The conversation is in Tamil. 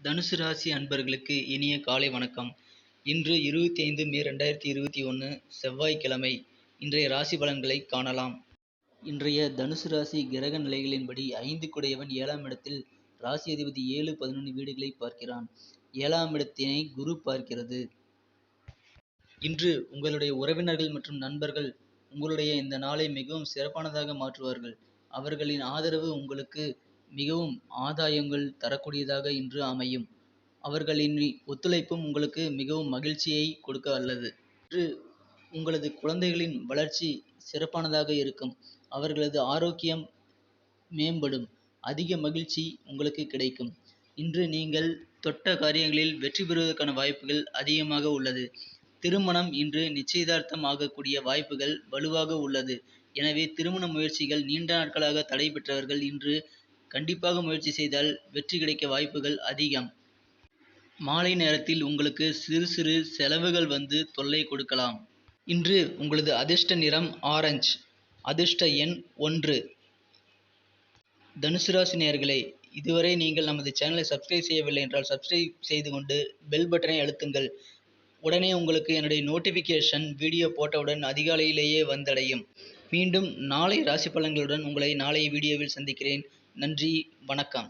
தனுசு ராசி அன்பர்களுக்கு இனிய காலை வணக்கம். இன்று 25 மே 2021 செவ்வாய்க்கிழமை. இன்றைய ராசி பலன்களை காணலாம். இன்றைய தனுசு ராசி கிரக நிலைகளின்படி 5 குடையவன் 7ஆம் இடத்தில் ராசி அதிபதி 7, 11 வீடுகளை பார்க்கிறான். 7ஆம் இடத்தினை குரு பார்க்கிறது. இன்று உங்களுடைய உறவினர்கள் மற்றும் நண்பர்கள் உங்களுடைய இந்த நாளை மிகவும் சிறப்பானதாக மாற்றுவார்கள். அவர்களின் ஆதரவு உங்களுக்கு மிகவும் ஆதாயங்கள் தரக்கூடியதாக இன்று அமையும். அவர்களின் ஒத்துழைப்பும் உங்களுக்கு மிகவும் மகிழ்ச்சியை கொடுக்க வல்லது. இன்று உங்களது குழந்தைகளின் வளர்ச்சி சிறப்பானதாக இருக்கும். அவர்களது ஆரோக்கியம் மேம்படும். அதிக மகிழ்ச்சி உங்களுக்கு கிடைக்கும். இன்று நீங்கள் தொட்ட காரியங்களில் வெற்றி பெறுவதற்கான வாய்ப்புகள் அதிகமாக உள்ளது. திருமணம் இன்று நிச்சயதார்த்தம் ஆகக்கூடிய வாய்ப்புகள் வலுவாக உள்ளது. எனவே திருமண முயற்சிகள் நீண்ட நாட்களாக தடைபெற்றவர்கள் இன்று கண்டிப்பாக முயற்சி செய்தால் வெற்றி கிடைக்க வாய்ப்புகள் அதிகம். மாலை நேரத்தில் உங்களுக்கு சிறு சிறு செலவுகள் வந்து தொல்லை கொடுக்கலாம். இன்று உங்களது அதிர்ஷ்ட நிறம் ஆரஞ்சு. அதிர்ஷ்ட எண் 1. தனுசு ராசி நேயர்களே, இதுவரை நீங்கள் நமது சேனலை சப்ஸ்கிரைப் செய்யவில்லை என்றால் சப்ஸ்கிரைப் செய்து கொண்டு பெல் பட்டனை அழுத்துங்கள். உடனே உங்களுக்கு என்னுடைய நோட்டிஃபிகேஷன் வீடியோ போட்டவுடன் அதிகாலையிலேயே வந்தடையும். மீண்டும் நாளை ராசி பலன்களுடன் உங்களை நாளைய வீடியோவில் சந்திக்கிறேன். நன்றி, வணக்கம்.